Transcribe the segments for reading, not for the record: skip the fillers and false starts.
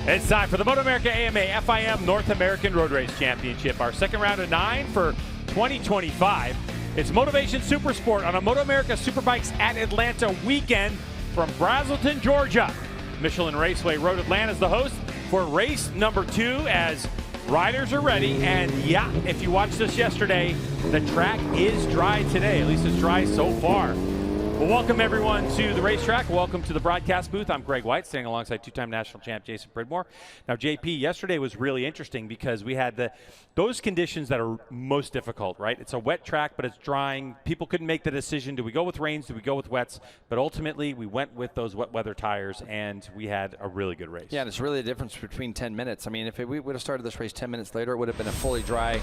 It's time for the MotoAmerica AMA FIM North American Road Race Championship, our second round of 9 for 2025. It's Motovation Supersport on a MotoAmerica Superbikes at Atlanta weekend from Braselton, Georgia. Michelin Raceway Road Atlanta is the host for race number 2 as riders are ready. And yeah, if you watched us yesterday, the track is dry today. At least it's dry so far. Well, welcome everyone to the racetrack. Welcome to the broadcast booth. I'm Greg White, standing alongside two-time national champ Jason Pridmore. Now, JP, yesterday was really interesting because we had those conditions that are most difficult, right? It's a wet track, but it's drying. People couldn't make the decision, do we go with rains, do we go with wets? But ultimately, we went with those wet weather tires, and we had a really good race. Yeah, and it's really the difference between 10 minutes. I mean, if we would have started this race 10 minutes later, it would have been a fully dry,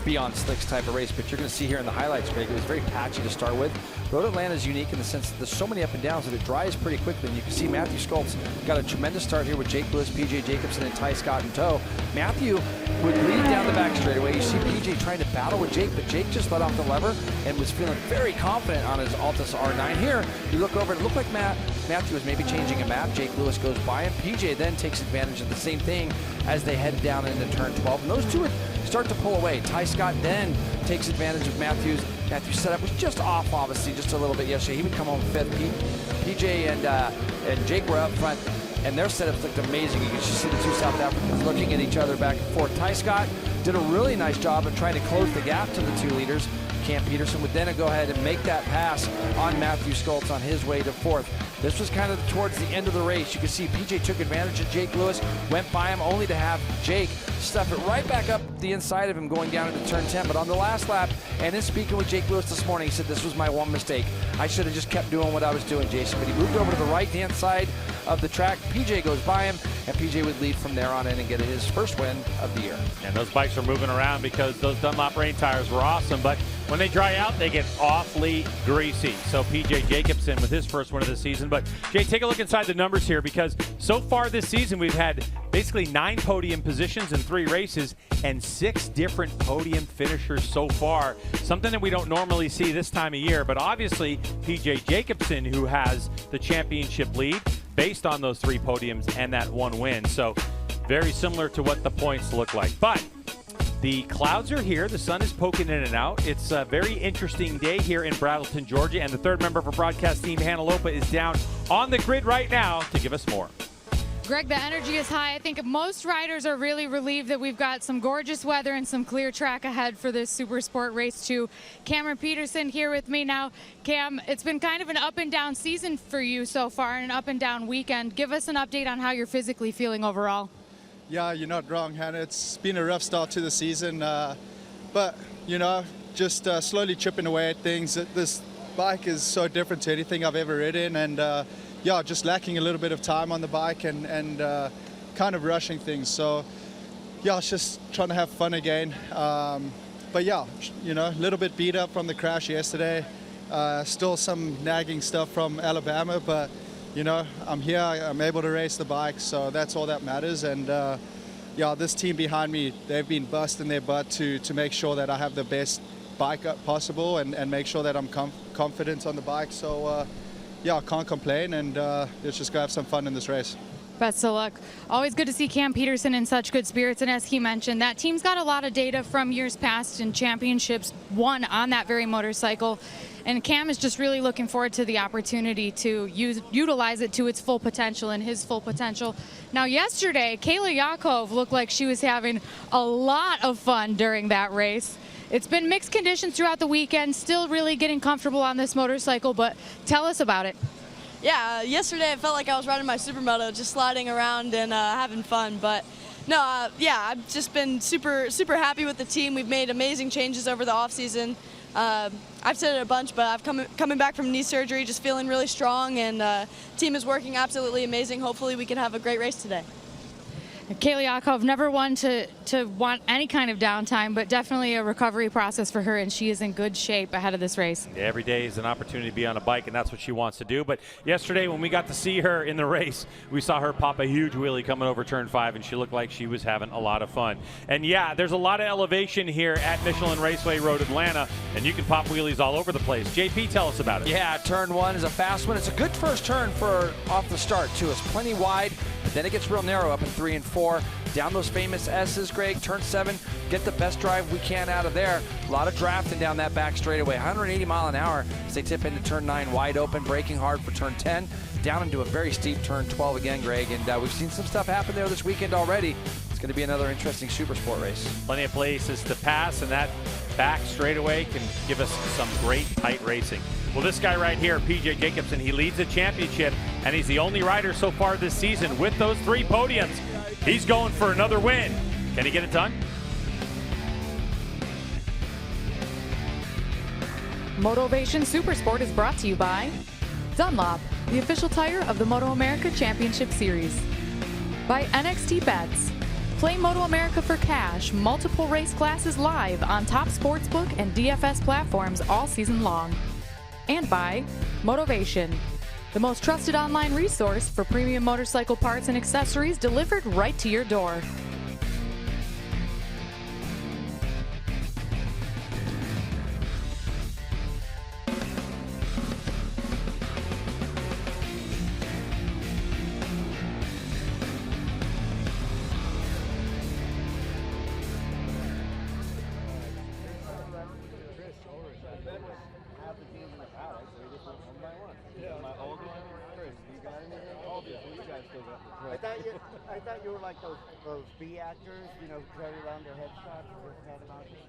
beyond slicks type of race. But you're going to see here in the highlights, Greg, it was very patchy to start with. Road Atlanta is unique in the sense that there's so many up and downs that it dries pretty quickly. And you can see Matthew Skoltz got a tremendous start here with Jake Lewis, PJ Jacobson, and Ty Scott in tow. Matthew would lead down the back straightaway. You see PJ trying to battle with Jake, but Jake just let off the lever and was feeling very confident on his Altis R9. Here, you look over, it looked like Matthew was maybe changing a map. Jake Lewis goes by him. PJ then takes advantage of the same thing as they head down into turn 12. And those two would start to pull away. Ty Scott then takes advantage of Matthew's setup was just off, obviously, just a little bit yesterday. He would come home fifth. PJ and Jake were up front, and their setups looked amazing. You can just see the two South Africans looking at each other back and forth. Ty Scott did a really nice job of trying to close the gap to the two leaders. Cam Peterson would then go ahead and make that pass on Matthew Skoltz on his way to fourth. This was kind of towards the end of the race. You can see PJ took advantage of Jake Lewis, went by him only to have Jake stuff it right back up the inside of him going down into turn 10. But on the last lap, and in speaking with Jake Lewis this morning, he said, this was my one mistake. I should have just kept doing what I was doing, Jason. But he moved over to the right-hand side of the track. PJ goes by him, and PJ would lead from there on in and get his first win of the year. And those bikes are moving around because those Dunlop rain tires were awesome, but when they dry out, they get awfully greasy. So PJ Jacobson with his first win of the season. But Jay, take a look inside the numbers here, because so far this season we've had basically 9 podium positions in 3 races and 6 different podium finishers so far. Something that we don't normally see this time of year, but obviously PJ Jacobson, who has the championship lead based on those 3 podiums and that 1 win. So very similar to what the points look like. But the clouds are here. The sun is poking in and out. It's a very interesting day here in Braselton, Georgia. And the third member of our broadcast team, Hannah Lopa, is down on the grid right now to give us more. Greg, the energy is high. I think most riders are really relieved that we've got some gorgeous weather and some clear track ahead for this Supersport Race 2. Cameron Peterson here with me now. Cam, it's been kind of an up and down season for you so far, and an up and down weekend. Give us an update on how you're physically feeling overall. Yeah, you're not wrong, Hannah. It's been a rough start to the season, but, you know, just slowly chipping away at things. This bike is so different to anything I've ever ridden, and yeah, just lacking a little bit of time on the bike and kind of rushing things. So, yeah, it's just trying to have fun again. But, yeah, you know, a little bit beat up from the crash yesterday. Still some nagging stuff from Alabama, but you know, I'm here, I'm able to race the bike, so that's all that matters. And yeah, this team behind me, they've been busting their butt to make sure that I have the best bike up possible and make sure that I'm confident on the bike. So yeah, I can't complain, and let's just go have some fun in this race. Best of luck. Always good to see Cam Peterson in such good spirits, and as he mentioned, that team's got a lot of data from years past and championships won on that very motorcycle. And Cam is just really looking forward to the opportunity to utilize it to its full potential and his full potential. Now, yesterday, Kayla Yakov looked like she was having a lot of fun during that race. It's been mixed conditions throughout the weekend, still really getting comfortable on this motorcycle, but tell us about it. Yeah, yesterday I felt like I was riding my supermoto, just sliding around and having fun. But no, yeah, I've just been super happy with the team. We've made amazing changes over the off season. I've said it a bunch, but coming back from knee surgery, just feeling really strong, and team is working absolutely amazing. Hopefully we can have a great race today. Kayla Yakov, never one to want any kind of downtime, but definitely a recovery process for her, and she is in good shape ahead of this race. Yeah, every day is an opportunity to be on a bike, and that's what she wants to do. But yesterday, when we got to see her in the race, we saw her pop a huge wheelie coming over turn 5, and she looked like she was having a lot of fun. And yeah, there's a lot of elevation here at Michelin Raceway Road Atlanta, and you can pop wheelies all over the place. JP, tell us about it. Yeah, turn 1 is a fast one. It's a good first turn for off the start, too. It's plenty wide. But then it gets real narrow up in 3 and 4. Down those famous S's, Greg, turn 7, get the best drive we can out of there. A lot of drafting down that back straightaway. 180 mile an hour as they tip into turn 9 wide open, braking hard for turn 10. Down into a very steep turn 12 again, Greg. And we've seen some stuff happen there this weekend already. It's going to be another interesting Supersport race. Plenty of places to pass, and that back straightaway can give us some great tight racing. Well, this guy right here, P.J. Jacobsen, he leads the championship, and he's the only rider so far this season with those 3 podiums. He's going for another win. Can he get it done? Motovation Supersport is brought to you by Dunlop, the official tire of the MotoAmerica Championship Series. By NXT Bets. Play MotoAmerica for cash, multiple race classes live on top sportsbook and DFS platforms all season long. And by Motovation, the most trusted online resource for premium motorcycle parts and accessories delivered right to your door. I thought you were like those B actors, you know, who carry around their headshots and just had them out there.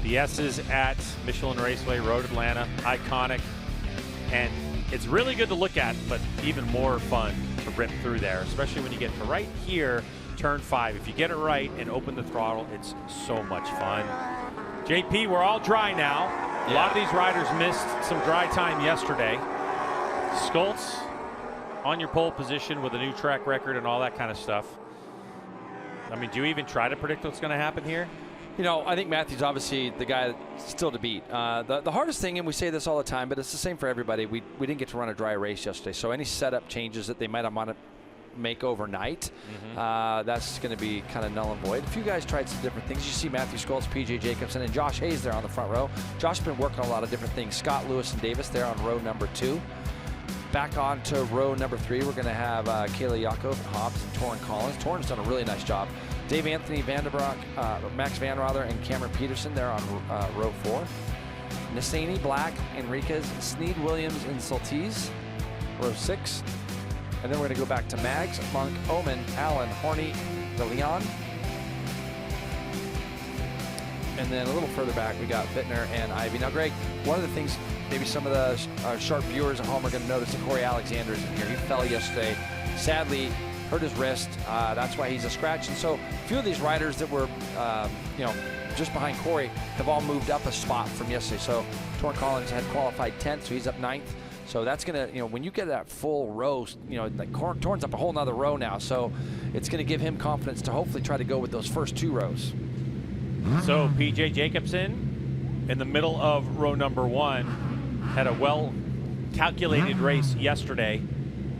The S's at Michelin Raceway, Road Atlanta, iconic. And it's really good to look at, but even more fun to rip through there, especially when you get to right here, turn 5. If you get it right and open the throttle, it's so much fun. JP, we're all dry now. A lot of these riders missed some dry time yesterday. Skoltz on your pole position with a new track record and all that kind of stuff. I mean, do you even try to predict what's going to happen here? You know, I think Matthew's obviously the guy still to beat. The hardest thing, and we say this all the time, but it's the same for everybody, we didn't get to run a dry race yesterday, so any setup changes that they might have want to make overnight, that's going to be kind of null and void. A few guys tried some different things. You see Matthew Skoltz, P.J. Jacobsen, and Josh Hayes there on the front row. Josh has been working on a lot of different things. Scott, Lewis, and Davis there on row number 2. Back on to row number 3, we're going to have Kayla Yakov, Hobbs, and Torrin Collins. Torrin's done a really nice job. Dave Anthony Vanderbroek, Max Van Rother, and Cameron Peterson there on row 4. Nassani, Black, Enriquez, Sneed, Williams, and Soltis, row 6. And then we're going to go back to Mags, Monk, Oman, Allen, Horney, De Leon. And then a little further back, we got Bittner and Ivy. Now, Greg, one of the things maybe some of the sharp viewers at home are going to notice that Corey Alexander is in here. He fell yesterday. Sadly, hurt his wrist. That's why he's a scratch. And so a few of these riders that were, you know, just behind Corey have all moved up a spot from yesterday. So Torrin Collins had qualified 10th, so he's up 9th. So that's going to, you know, when you get that full row, you know, like Torrin's up a whole nother row now. So it's going to give him confidence to hopefully try to go with those first 2 rows. So P.J. Jacobsen in the middle of row number 1 had a well-calculated race yesterday,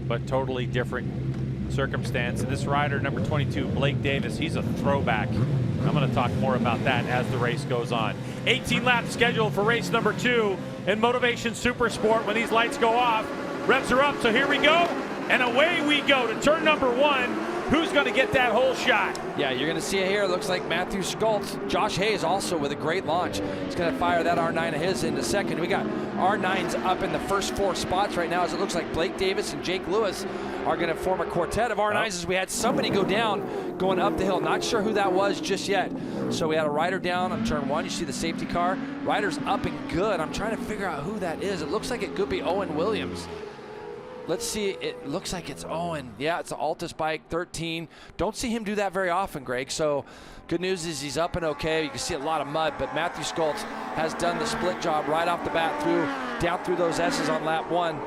but totally different circumstance. And this rider, number 22, Blake Davis, he's a throwback. I'm going to talk more about that as the race goes on. 18 laps scheduled for race number 2 in Motovation Supersport. When these lights go off, revs are up, so here we go. And away we go to turn number 1. Who's going to get that whole shot? Yeah, you're going to see it here. It looks like Matthew Schultz. Josh Hayes also with a great launch. He's going to fire that R9 of his into second. We got R9s up in the first 4 spots right now, as it looks like Blake Davis and Jake Lewis are going to form a quartet of R9s as we had somebody go down going up the hill. Not sure who that was just yet. So we had a rider down on turn 1. You see the safety car. Rider's up and good. I'm trying to figure out who that is. It looks like it could be Owen Williams. Let's see, it looks like it's Owen. Yeah, it's an Altus bike, 13. Don't see him do that very often, Greg. So good news is he's up and okay. You can see a lot of mud, but Matthew Schultz has done the split job right off the bat down through those S's on lap 1.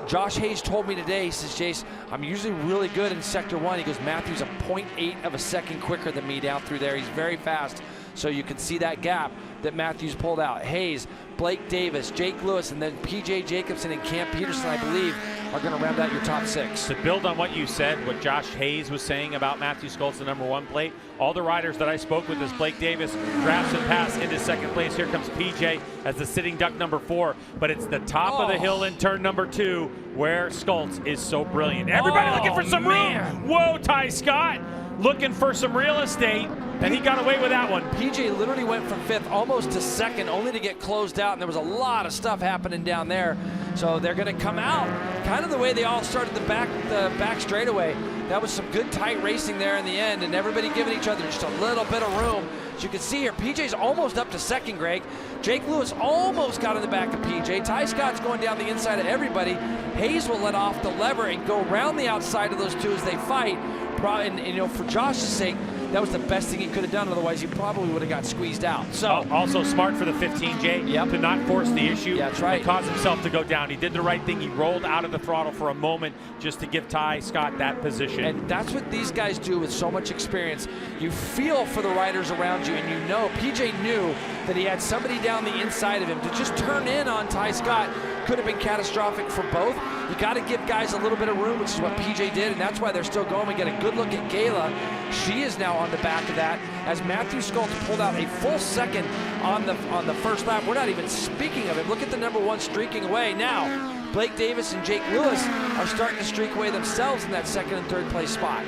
Josh Hayes told me today, he says, Jace, I'm usually really good in sector 1. He goes, Matthew's a 0.8 of a second quicker than me down through there. He's very fast. So you can see that gap that Matthews pulled out. Hayes, Blake Davis, Jake Lewis, and then PJ Jacobson and Cam Peterson, I believe, are going to round out your top 6. To build on what you said, what Josh Hayes was saying about Matthew Schultz, the number 1 plate, all the riders that I spoke with as Blake Davis drafts and pass into second place. Here comes PJ as the sitting duck number 4, but it's the top of the hill in turn number 2 where Schultz is so brilliant. Everybody looking for some room. Whoa, Ty Scott looking for some real estate, and he got away with that one. PJ literally went from 5th almost to 2nd, only to get closed out, and there was a lot of stuff happening down there. So they're going to come out kind of the way they all started the back straightaway. That was some good tight racing there in the end, and everybody giving each other just a little bit of room. As you can see here, PJ's almost up to 2nd, Greg. Jake Lewis almost got in the back of PJ. Ty Scott's going down the inside of everybody. Hayes will let off the lever and go around the outside of those two as they fight. And you know, for Josh's sake, that was the best thing he could have done. Otherwise, he probably would have got squeezed out. So also smart for the 15J to not force the issue. Yeah, that's right. And cause himself to go down. He did the right thing. He rolled out of the throttle for a moment just to give Ty Scott that position. And that's what these guys do with so much experience. You feel for the riders around you, and you know PJ knew that he had somebody down the inside of him. To just turn in on Ty Scott could have been catastrophic for both. You got to give guys a little bit of room, which is what PJ did, and that's why they're still going. We get a good look at Gayla. She is now on the back of that as Matthew Schultz pulled out a full 2nd on the first lap. We're not even speaking of it. Look at the number 1 streaking away. Now, Blake Davis and Jake Lewis are starting to streak away themselves in that 2nd and 3rd place spot.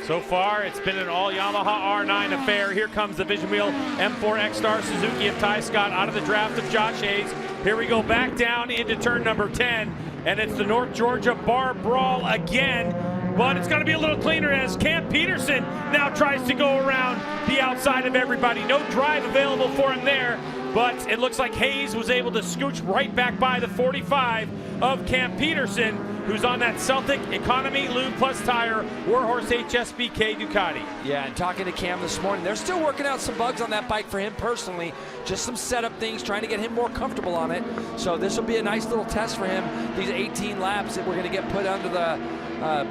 So far, it's been an all Yamaha R9 affair. Here comes the Vision Wheel M4 X-Star Suzuki of Ty Scott out of the draft of Josh Hayes. Here we go back down into turn number 10, and it's the North Georgia bar brawl again. But it's going to be a little cleaner as Cam Peterson now tries to go around the outside of everybody. No drive available for him there, but it looks like Hayes was able to scooch right back by the 45 of Cam Peterson, who's on that Celtic Economy Lube Plus Tire Warhorse HSBK Ducati. Yeah, and talking to Cam this morning, they're still working out some bugs on that bike for him personally. Just some setup things, trying to get him more comfortable on it. So this will be a nice little test for him, these 18 laps that we're going to get put under the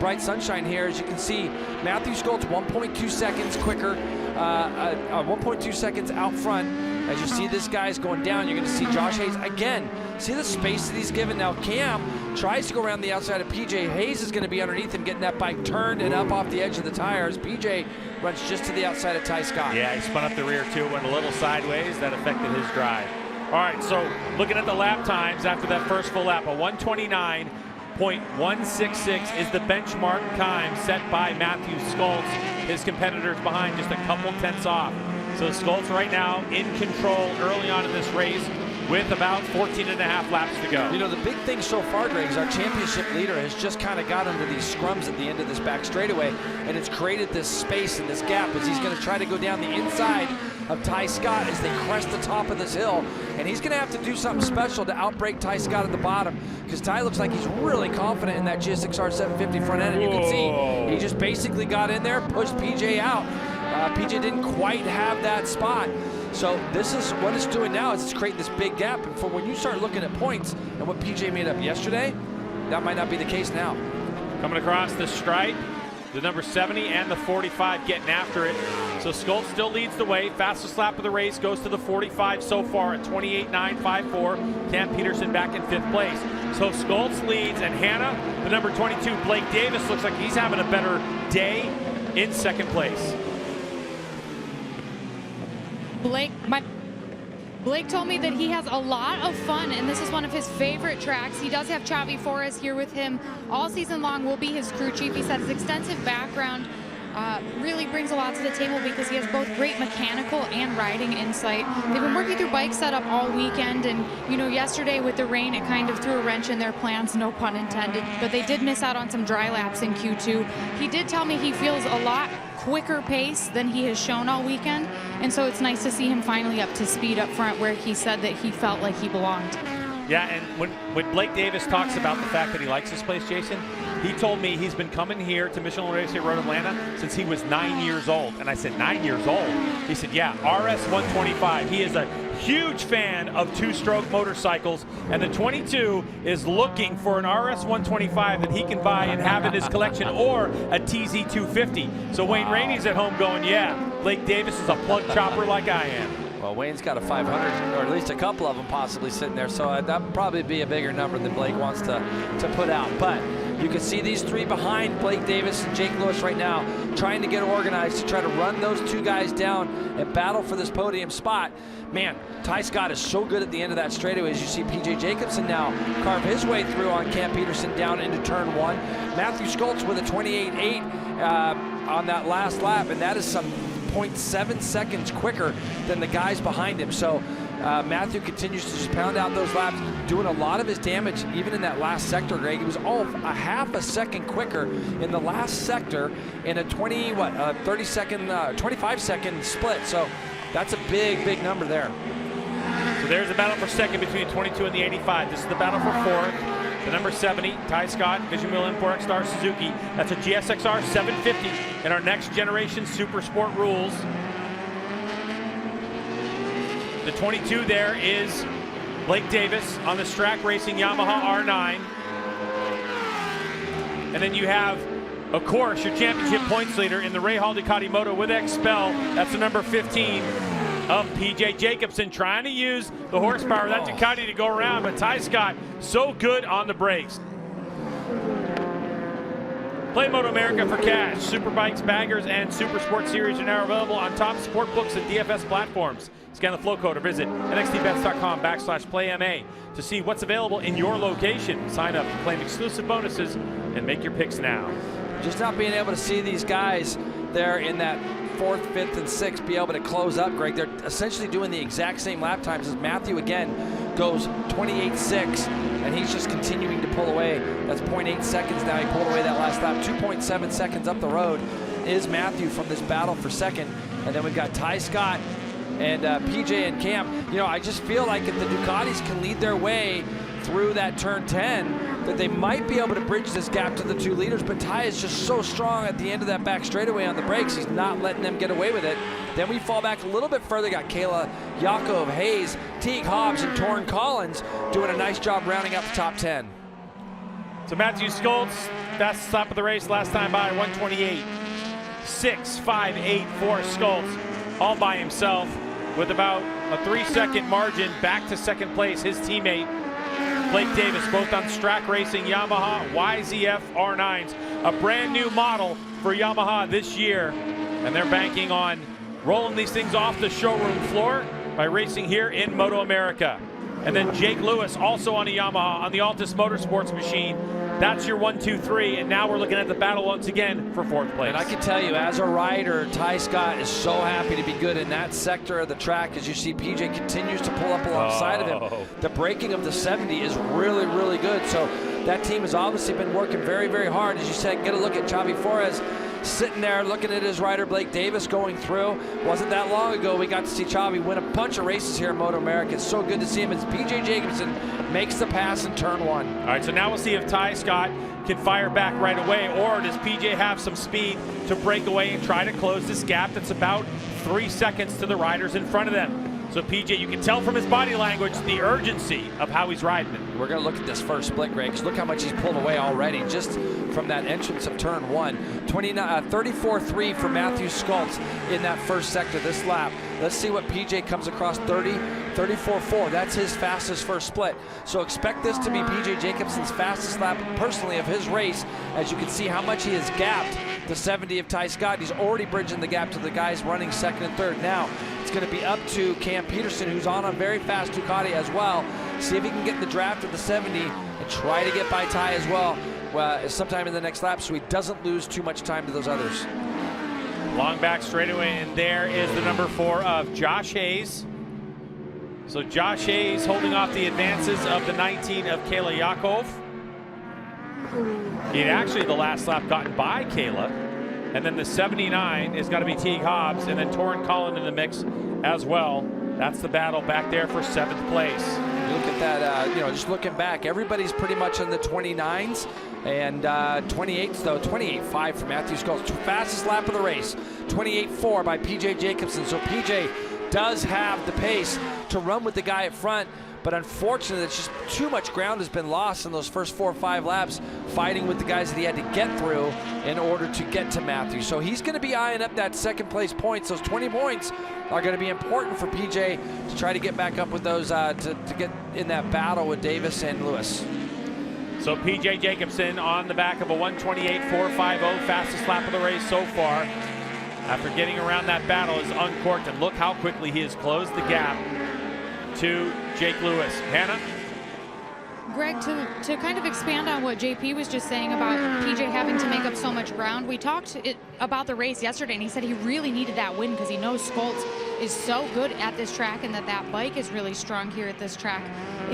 bright sunshine here. As you can see, Matthew Schultz 1.2 seconds quicker, 1.2 seconds out front. As you see this guy's going down, you're going to see Josh Hayes again. See the space that he's given. Now Cam tries to go around the outside of PJ. Hayes is going to be underneath him, getting that bike turned and up off the edge of the tires. PJ runs just to the outside of Ty Scott. Yeah, he spun up the rear too, went a little sideways. That affected his drive. All right, so looking at the lap times after that first full lap, a 1:29.166 is the benchmark time set by Matthew Schultz. His competitors behind just a couple tenths off. So Schultz right now in control early on in this race with about 14.5 laps to go. You know, the big thing so far, Greg, is our championship leader has just kind of got under these scrums at the end of this back straightaway, and it's created this space and this gap as he's going to try to go down the inside of Ty Scott as they crest the top of this hill, and he's going to have to do something special to outbrake Ty Scott at the bottom, because Ty looks like he's really confident in that GSX-R 750 front end, and you can see he just basically got in there, pushed PJ out. PJ didn't quite have that spot. So this is what it's doing now, is it's creating this big gap. And for when you start looking at points and what PJ made up yesterday, that might not be the case now. Coming across the stripe, The number 70 and the 45 getting after it. So Schultz still leads the way. Fastest lap of the race goes to the 45 so far at 28.954. Cam Peterson back in 5th place. So Schultz leads, and Hannah, the number 22, Blake Davis, looks like he's having a better day in 2nd place. Blake told me that he has a lot of fun, and this is one of his favorite tracks. He does have Xavi Flores here with him all season long, will be his crew chief. He said his extensive background really brings a lot to the table because he has both great mechanical and riding insight. They've been working through bike setup all weekend, and you know, yesterday with the rain, it kind of threw a wrench in their plans, no pun intended, but they did miss out on some dry laps in Q2. He did tell me he feels a lot quicker pace than he has shown all weekend, and so it's nice to see him finally up to speed up front where he said that he felt like he belonged. Yeah, and when Blake Davis talks about the fact that he likes this place, Jason, he told me he's been coming here to Michelin Racing Road Atlanta since he was 9 years old. And I said, 9 years old? He said, yeah, RS 125. He is a huge fan of two-stroke motorcycles, and the 22 is looking for an RS 125 that he can buy and have in his collection, or a TZ 250. So Wayne Rainey's at home going, yeah, Blake Davis is a plug chopper like I am. Well, Wayne's got a 500, or at least a couple of them possibly sitting there, so that would probably be a bigger number than Blake wants to put out. But you can see these 3 behind Blake Davis and Jake Lewis right now trying to get organized to try to run those 2 guys down and battle for this podium spot. Man, Ty Scott is so good at the end of that straightaway. As you see PJ Jacobson now carve his way through on Cam Peterson down into turn 1. Matthew Schultz with a 28.8 on that last lap, and that is some 0.7 seconds quicker than the guys behind him. So Matthew continues to just pound out those laps, doing a lot of his damage even in that last sector, Greg. He was a half a second quicker in the last sector in a 25 second split. So that's a big number there. So there's a battle for second between 22 and the 85. This is the battle for 4th. The number 70, Ty Scott, Vision Wheel M4 Star Suzuki. That's a GSXR 750 in our next generation Supersport rules. The 22 there is Blake Davis on the Strack Racing Yamaha R9. And then you have, of course, your championship points leader in the Ray Hall Ducati Moto with Expel. That's the number 15 of PJ Jacobson, trying to use the horsepower of that Ducati to go around, but Ty Scott so good on the brakes. Play MotoAmerica for cash. Superbikes, baggers, and Supersport series are now available on top sport books and DFS platforms. Scan the flow code or visit nxtbets.com/playma to see what's available in your location. Sign up to claim exclusive bonuses and make your picks now. Just not being able to see these guys there in that 4th, 5th, and 6th be able to close up, Greg. They're essentially doing the exact same lap times as Matthew again goes 28.6, and he's just continuing to pull away. That's 0.8 seconds now. He pulled away that last lap. 2.7 seconds up the road is Matthew from this battle for second. And then we've got Ty Scott and PJ and Cam. You know, I just feel like if the Ducatis can lead their way through that turn 10, that they might be able to bridge this gap to the 2 leaders, but Ty is just so strong at the end of that back straightaway on the brakes. He's not letting them get away with it. Then we fall back a little bit further. Got Kayla Yakov, Hayes, Teague Hobbs, and Torrin Collins doing a nice job rounding up the top 10. So Matthew Schultz, fastest lap of the race last time by 128.658 for Schultz, all by himself with about a 3-second margin back to second place. His teammate Blake Davis, both on Strack Racing Yamaha YZF R9s, a brand new model for Yamaha this year, and they're banking on rolling these things off the showroom floor by racing here in MotoAmerica. And then Jake Lewis also on a Yamaha on the Altus Motorsports machine. That's your 1, 2, 3, and now we're looking at the battle once again for 4th place. And I can tell you, as a rider, Ty Scott is so happy to be good in that sector of the track. As you see, PJ continues to pull up alongside of him. The braking of the 70 is really good. So that team has obviously been working very hard. As you said, get a look at Xavi Flores sitting there looking at his rider Blake Davis going through. Wasn't that long ago we got to see Xavi win a bunch of races here in MotoAmerica. It's so good to see him as PJ Jacobson makes the pass in turn 1. All right, so now we'll see if Ty Scott can fire back right away, or does PJ have some speed to break away and try to close this gap that's about 3 seconds to the riders in front of them. So PJ, you can tell from his body language the urgency of how he's riding it. we're going to look at this first split, Greg, because look how much he's pulled away already just from that entrance of turn 1. 34.3 for Matthew Scults in that first sector this lap. Let's see what PJ comes across. 34.4. That's his fastest first split. So expect this to be PJ Jacobsen's fastest lap personally of his race, as you can see how much he has gapped the 70 of Ty Scott. He's already bridging the gap to the guys running second and third. Now it's going to be up to Cam Peterson, who's on a very fast Ducati as well. See if he can get in the draft of the 70 and try to get by Ty as well sometime in the next lap, so he doesn't lose too much time to those others. Long back straightaway, and there is the number 4 of Josh Hayes. So Josh Hayes holding off the advances of the 19 of Kayla Yakov. He'd actually the last lap gotten by Kayla. And then the 79 is going to be Teague Hobbs, and then Torrin Collin in the mix as well. That's the battle back there for 7th place. You look at that, just looking back, everybody's pretty much in the 29s and 28s, though. 28.5 for Matthew Sculls, fastest lap of the race. 28.4 by PJ Jacobsen. So PJ does have the pace to run with the guy up front, but unfortunately, it's just too much ground has been lost in those first 4 or 5 laps, fighting with the guys that he had to get through in order to get to Matthew. So he's going to be eyeing up that second place points. Those 20 points are going to be important for PJ to try to get back up with those, to get in that battle with Davis and Lewis. So PJ Jacobsen on the back of a 128.450, fastest lap of the race so far. After getting around that battle, is uncorked, and look how quickly he has closed the gap to Jake Lewis. Hannah? Greg, to kind of expand on what JP was just saying about PJ having to make up so much ground, we talked about the race yesterday, and he said he really needed that win because he knows Scults is so good at this track and that bike is really strong here at this track.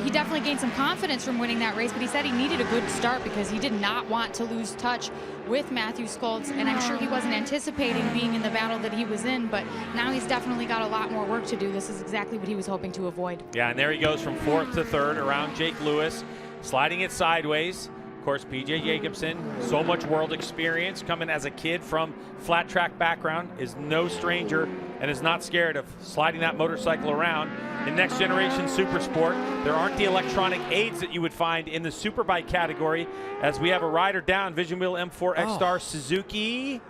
He definitely gained some confidence from winning that race, but he said he needed a good start because he did not want to lose touch with Matthew Scults, and I'm sure he wasn't anticipating being in the battle that he was in, but now he's definitely got a lot more work to do. This is exactly what he was hoping to avoid. Yeah, and there he goes from 4th to 3rd around Jake Lewis, sliding it sideways. Of course, PJ Jacobsen, so much world experience, coming as a kid from flat track background, is no stranger and is not scared of sliding that motorcycle around. In next generation Supersport, there aren't the electronic aids that you would find in the superbike category, as we have a rider down, Vision Wheel M4 X-Star Suzuki.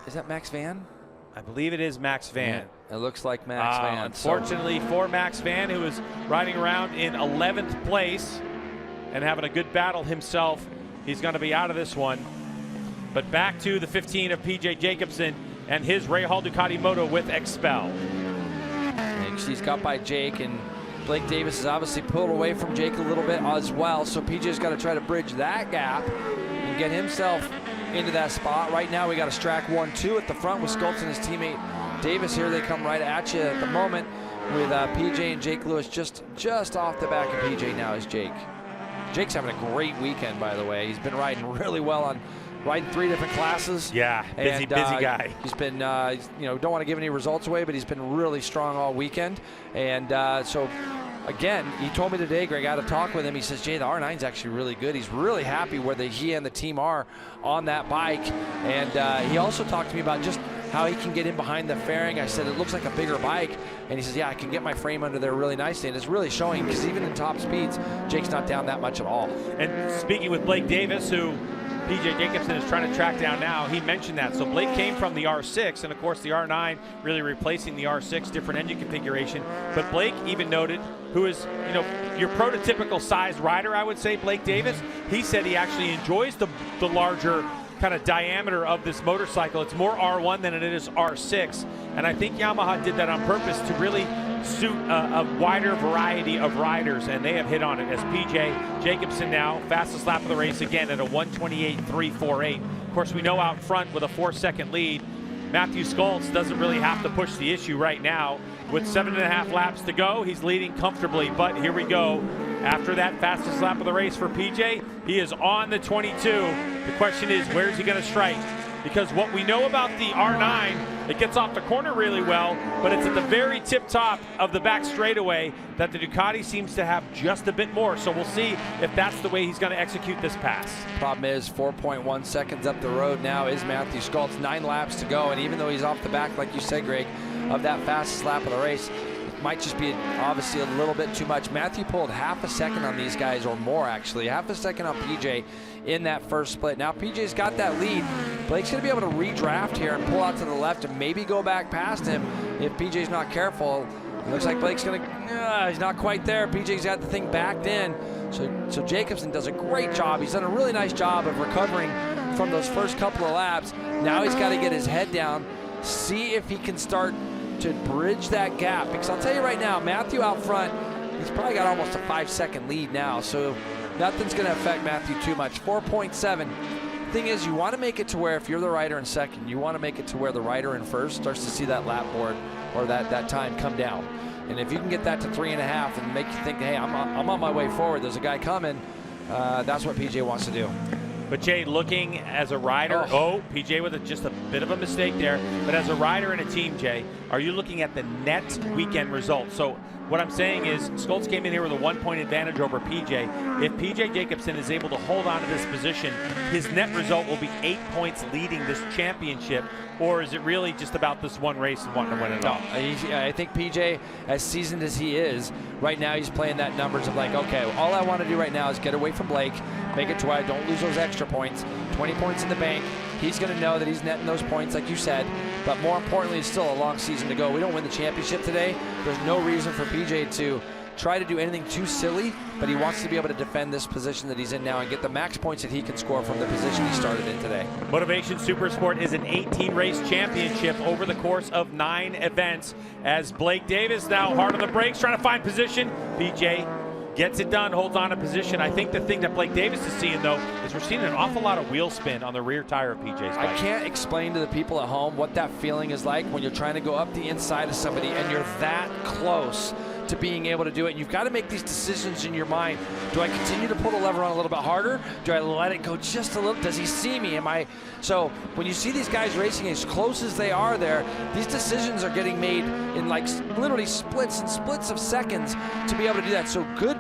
Is that Max Van? I believe it is Max Van. Yeah, it looks like Max Van. Unfortunately for Max Van, who is riding around in 11th place and having a good battle himself, he's going to be out of this one. But back to the 15 of PJ Jacobsen and his Ray Hall Ducati Moto with Expel. He's got by Jake, and Blake Davis is obviously pulled away from Jake a little bit as well, so PJ's got to try to bridge that gap and get himself into that spot. Right now we got a Strack 1-2 at the front with Scults and his teammate Davis here. They come right at you at the moment with PJ and Jake Lewis just off the back of PJ now is Jake. Jake's having a great weekend, by the way. He's been riding really well on riding 3 different classes. Yeah, busy guy. He's been, don't want to give any results away, but he's been really strong all weekend. And so, again, he told me today, Greg, I had a talk with him. He says, Jay, the R9's actually really good. He's really happy where he and the team are on that bike. And he also talked to me about just how he can get in behind the fairing. I said, it looks like a bigger bike. And he says, yeah, I can get my frame under there really nicely. And it's really showing, because even in top speeds, Jake's not down that much at all. And speaking with Blake Davis, who PJ Jacobsen is trying to track down now, he mentioned that. So Blake came from the R6, and of course the R9 really replacing the R6, different engine configuration. But Blake even noted, who is, your prototypical sized rider, I would say, Blake Davis, he said he actually enjoys the larger kind of diameter of this motorcycle. It's more R1 than it is R6, and I think Yamaha did that on purpose to really suit a wider variety of riders, and they have hit on it, as PJ Jacobsen now fastest lap of the race again at a 128.348. Of course, we know out front with a 4-second lead, Matthew Scults doesn't really have to push the issue right now. With 7.5 laps to go, he's leading comfortably, but here we go. After that fastest lap of the race for PJ, he is on the 22. The question is, where's he going to strike? Because what we know about the R9, it gets off the corner really well, but it's at the very tip top of the back straightaway that the Ducati seems to have just a bit more. So we'll see if that's the way he's going to execute this pass. Problem is 4.1 seconds up the road now is Matthew Scults. 9 laps to go, and even though he's off the back, like you said, Greg, of that fastest lap of the race, It might just be obviously a little bit too much. Matthew pulled half a second on these guys, or more actually, half a second on PJ in that first split. Now PJ's got that lead. Blake's gonna be able to redraft here and pull out to the left and maybe go back past him if PJ's not careful. It looks like Blake's gonna, he's not quite there. PJ's got the thing backed in. So Jacobsen does a great job. He's done a really nice job of recovering from those first couple of laps. Now he's got to get his head down, see if he can start to bridge that gap. Because I'll tell you right now, Matthew out front, he's probably got almost a 5-second lead now. So nothing's going to affect Matthew too much. 4.7. Thing is, you want to make it to where if you're the rider in second, you want to make it to where the rider in first starts to see that lap board or that time come down. And if you can get that to 3.5 and make you think, hey, I'm on my way forward, there's a guy coming, that's what PJ wants to do. But Jay, looking as a rider, PJ with just a bit of a mistake there, but as a rider in a team, Jay, are you looking at the net weekend result? So what I'm saying is Schultz came in here with a 1-point advantage over PJ. If PJ Jacobsen is able to hold on to this position, his net result will be 8 points leading this championship, or is it really just about this one race and wanting to win it all? I think PJ, as seasoned as he is, right now he's playing that numbers of like, okay, all I want to do right now is get away from Blake, make it to where I don't lose those extra points, 20 points in the bank. He's going to know that he's netting those points, like you said, but more importantly, it's still a long season to go. We don't win the championship today. There's no reason for PJ to try to do anything too silly, but he wants to be able to defend this position that he's in now and get the max points that he can score from the position he started in today. Motovation Supersport is an 18-race championship over the course of 9 events. As Blake Davis now hard on the brakes, trying to find position. PJ gets it done, holds on to position. I think the thing that Blake Davis is seeing, though, is we're seeing an awful lot of wheel spin on the rear tire of PJ's bike. I can't explain to the people at home what that feeling is like when you're trying to go up the inside of somebody and you're that close to being able to do it. You've got to make these decisions in your mind. Do I continue to pull the lever on a little bit harder? Do I let it go just a little? Does he see me? So when you see these guys racing as close as they are there, these decisions are getting made in like literally splits of seconds to be able to do that. So good,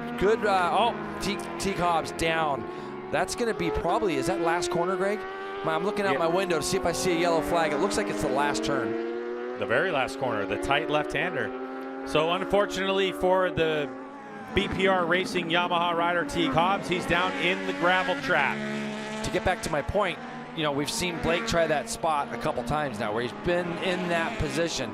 T. Cobb's down. That's going to be probably, is that last corner, Greg? I'm looking out my window to see if I see a yellow flag. It looks like it's the last turn. The very last corner, the tight left-hander. So unfortunately for the BPR Racing Yamaha rider T. Hobbs, he's down in the gravel trap. To get back to my point, you know, we've seen Blake try that spot a couple times now where he's been in that position.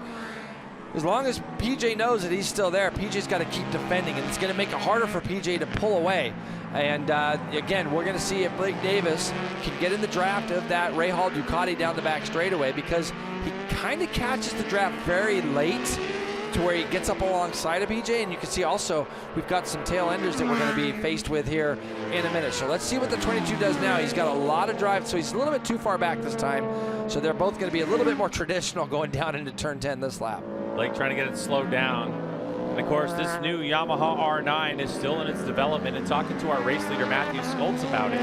As long as PJ knows that he's still there, PJ's got to keep defending, and it's going to make it harder for PJ to pull away. And again, we're going to see if Blake Davis can get in the draft of that Ray Hall Ducati down the back straightaway, because he kind of catches the draft very late to where he gets up alongside of PJ, and you can see also we've got some tail enders that we're going to be faced with here in a minute. So let's see what the 22 does now. He's got a lot of drive, so he's a little bit too far back this time. So they're both going to be a little bit more traditional going down into turn 10 this lap. Blake trying to get it slowed down. And of course, this new Yamaha R9 is still in its development, and talking to our race leader, Matthew Schultz, about it.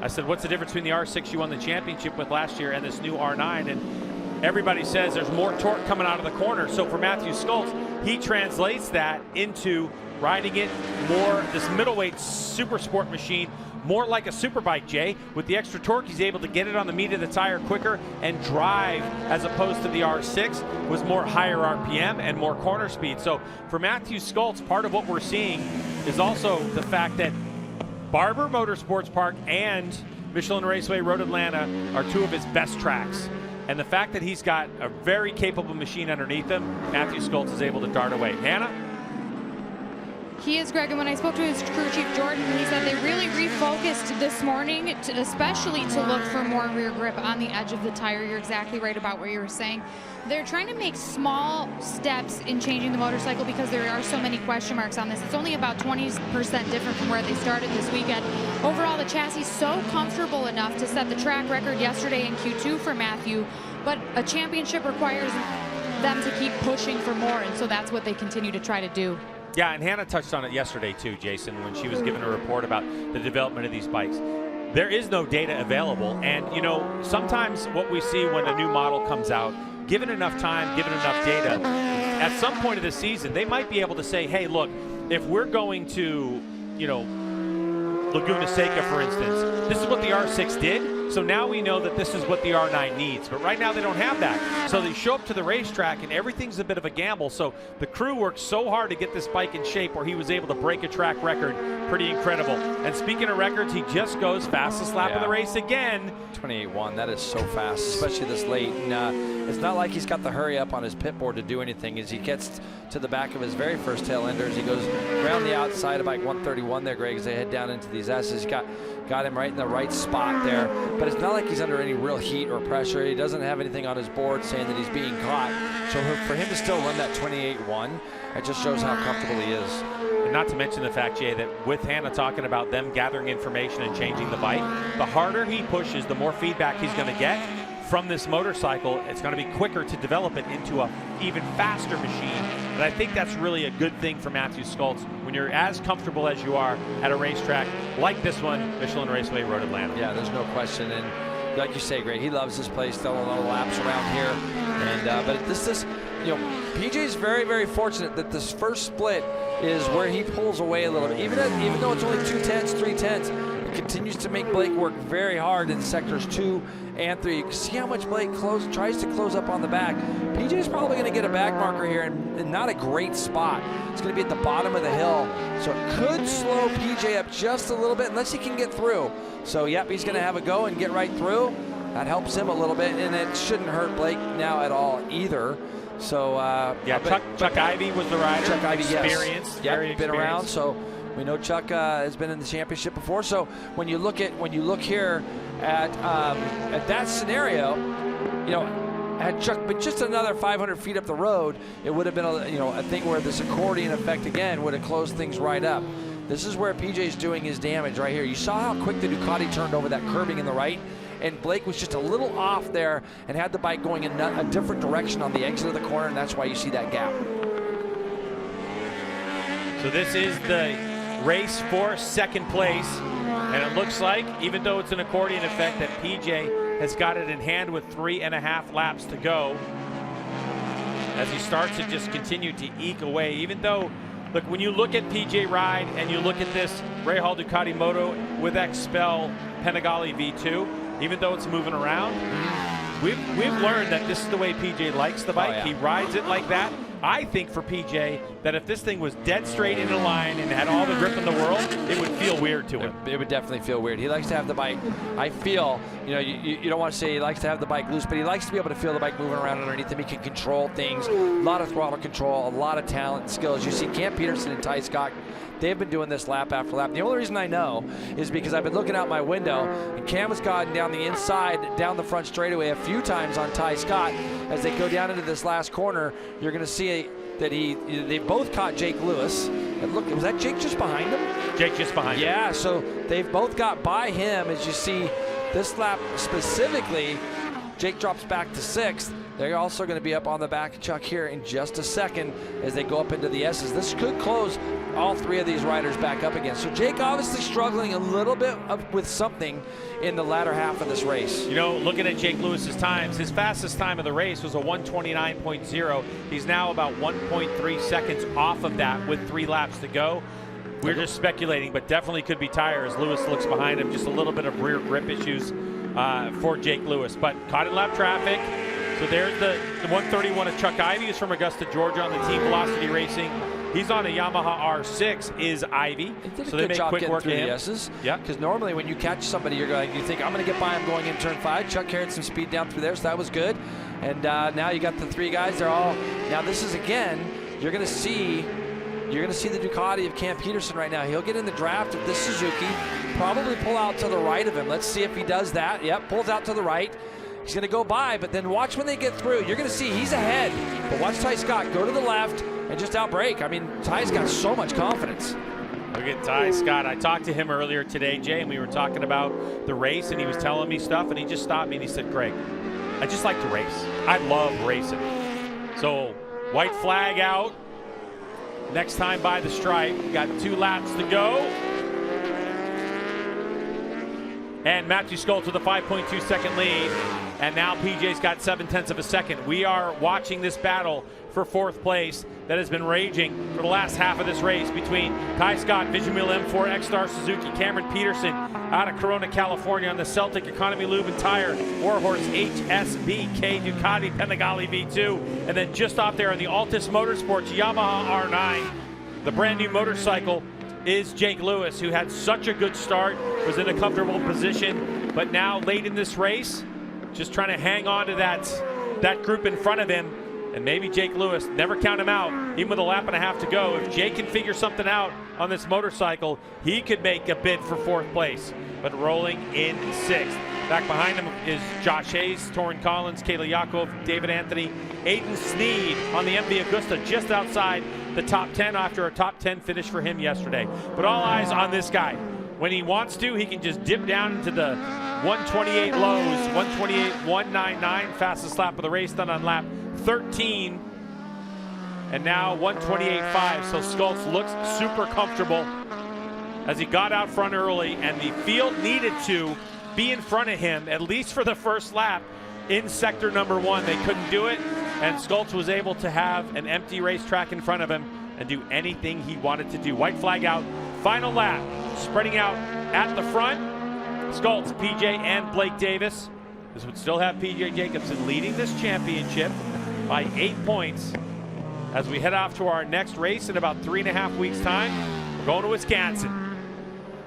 I said, what's the difference between the R6 you won the championship with last year and this new R9? And everybody says there's more torque coming out of the corner. So for Matthew Schultz, he translates that into riding it more, this middleweight Supersport machine, more like a superbike, Jay. With the extra torque, he's able to get it on the meat of the tire quicker and drive, as opposed to the R6 was more higher RPM and more corner speed. So for Matthew Schultz, part of what we're seeing is also the fact that Barber Motorsports Park and Michelin Raceway Road Atlanta are two of his best tracks. And the fact that he's got a very capable machine underneath him, Matthew Schultz is able to dart away. Hannah? He is, Greg, and when I spoke to his crew chief, Jordan, he said they really refocused this morning, especially to look for more rear grip on the edge of the tire. You're exactly right about what you were saying. They're trying to make small steps in changing the motorcycle because there are so many question marks on this. It's only about 20% different from where they started this weekend. Overall, the chassis is so comfortable enough to set the track record yesterday in Q2 for Matthew, but a championship requires them to keep pushing for more, and so that's what they continue to try to do. Yeah, and Hannah touched on it yesterday too, Jason, when she was giving a report about the development of these bikes. There is no data available, and you know, sometimes what we see when a new model comes out, given enough time, given enough data, at some point of the season, they might be able to say, hey, look, if we're going to, you know, Laguna Seca, for instance, this is what the R6 did, So now we know that this is what the R9 needs. But right now they don't have that. So they show up to the racetrack and everything's a bit of a gamble. So the crew worked so hard to get this bike in shape where he was able to break a track record. Pretty incredible. And speaking of records, he just goes fastest lap of the race again. 28.1, that is so fast, especially this late. And it's not like he's got the hurry up on his pit board to do anything. As he gets to the back of his very first tail enders, he goes around the outside of bike 131 there, Greg, as they head down into these S's. He's got him right in the right spot there. But it's not like he's under any real heat or pressure. He doesn't have anything on his board saying that he's being caught. So for him to still run that 28.1, it just shows how comfortable he is. And not to mention the fact, Jay, that with Hannah talking about them gathering information and changing the bike, the harder he pushes, the more feedback he's going to get from this motorcycle. It's going to be quicker to develop it into a even faster machine. And I think that's really a good thing for Matthew Skultz when you're as comfortable as you are at a racetrack like this one, Michelin Raceway Road Atlanta. Yeah, there's no question. And like you say, Greg, he loves this place, throwing a lot of laps around here. And but this, you know, PJ's very, very fortunate that this first split is where he pulls away a little bit. Even though it's only 2/10, 3/10, it continues to make Blake work very hard in sectors 2 and 3. You can see how much Blake tries to close up on the back. PJ's probably going to get a back marker here, and not a great spot. It's going to be at the bottom of the hill, so it could slow PJ up just a little bit unless he can get through. So, yep, he's going to have a go and get right through. That helps him a little bit, and it shouldn't hurt Blake now at all either. So, yeah, Chuck Ivey was the rider. Chuck Ivey, experienced, yes. very been around, so we know Chuck has been in the championship before. So when you look here at that scenario, you know, had Chuck been just another 500 feet up the road, it would have been a thing where this accordion effect again would have closed things right up. This is where PJ's doing his damage right here. You saw how quick the Ducati turned over that curbing in the right, and Blake was just a little off there and had the bike going in a different direction on the exit of the corner, and that's why you see that gap. So this is the race for second place, and it looks like, even though it's an accordion effect, that PJ has got it in hand with 3.5 laps to go as he starts to just continue to eke away. Even though, look, when you look at PJ ride and you look at this Rahal Ducati Moto with XPEL Panigale V2, even though it's moving around, we've learned that this is the way PJ likes the bike. Oh, yeah. He rides it like that. I think for PJ that if this thing was dead straight in a line and had all the grip in the world, it would feel weird to him. It would definitely feel weird. He likes to have the bike, I feel, you know, you don't want to say he likes to have the bike loose, but he likes to be able to feel the bike moving around underneath him. He can control things, a lot of throttle control, a lot of talent and skills. You see Cam Peterson and Ty Scott, they've been doing this lap after lap. The only reason I know is because I've been looking out my window, and Cam has gotten down the inside, down the front straightaway a few times on Ty Scott. As they go down into this last corner, you're going to see that they both caught Jake Lewis. And look, was that Jake just behind him? Jake just behind him. Yeah, so they've both got by him. As you see this lap specifically, Jake drops back to 6th. They're also going to be up on the back of Chuck here in just a second as they go up into the S's. This could close all 3 of these riders back up again. So Jake obviously struggling a little bit with something in the latter half of this race. You know, looking at Jake Lewis's times, his fastest time of the race was a 1:29.0. He's now about 1.3 seconds off of that with 3 laps to go. We're just speculating, but definitely could be tires. Lewis looks behind him, just a little bit of rear grip issues for Jake Lewis. But caught in lap traffic. So there's the 131 of Chuck Ivey, who's from Augusta, Georgia, on the Team Velocity Racing. He's on a Yamaha R6, is Ivy. So they make quick work of him. Yeah. Because normally when you catch somebody, you think, I'm going to get by him going in turn 5. Chuck carried some speed down through there, so that was good. And now you got the 3 guys. They're all, now this is again, you're going to see the Ducati of Cam Peterson right now. He'll get in the draft of this Suzuki, probably pull out to the right of him. Let's see if he does that. Yep, pulls out to the right. He's going to go by, but then watch when they get through. You're going to see he's ahead. But watch Ty Scott go to the left and just outbrake. I mean, Ty's got so much confidence. Look at Ty Scott. I talked to him earlier today, Jay, and we were talking about the race, and he was telling me stuff, and he just stopped me and he said, Greg, I just like to race. I love racing. So, white flag out. Next time by the stripe. Got 2 laps to go. And Matthew Skoltz with a 5.2 second lead. And now PJ's got 0.7 of a second. We are watching this battle for 4th place that has been raging for the last half of this race between Ty Scott, Vision Wheel M4, X-Star Suzuki, Cameron Peterson out of Corona, California on the Celtic Economy Lube and Tire, Warhorse HSBK Ducati Panigale V2, and then just off there on the Altus Motorsports Yamaha R9, the brand new motorcycle is Jake Lewis, who had such a good start, was in a comfortable position, but now late in this race, just trying to hang on to that group in front of him. And maybe Jake Lewis, never count him out, even with a lap and a half to go. If Jake can figure something out on this motorcycle, he could make a bid for 4th place, but rolling in 6th. Back behind him is Josh Hayes, Torrin Collins, Kayla Yakov, David Anthony, Aiden Sneed on the MV Agusta, just outside the top 10 after a top 10 finish for him yesterday. But all eyes on this guy. When he wants to, he can just dip down into the 128 lows, 128.199, fastest lap of the race, done on lap 13. And now 128.5, so Skoltz looks super comfortable as he got out front early, and the field needed to be in front of him, at least for the first lap in sector number 1. They couldn't do it, and Skoltz was able to have an empty racetrack in front of him and do anything he wanted to do. White flag out, final lap, spreading out at the front. Skoltz, PJ, and Blake Davis. This would still have PJ Jacobsen leading this championship by 8 points as we head off to our next race in about 3.5 weeks' time. We're going to Wisconsin,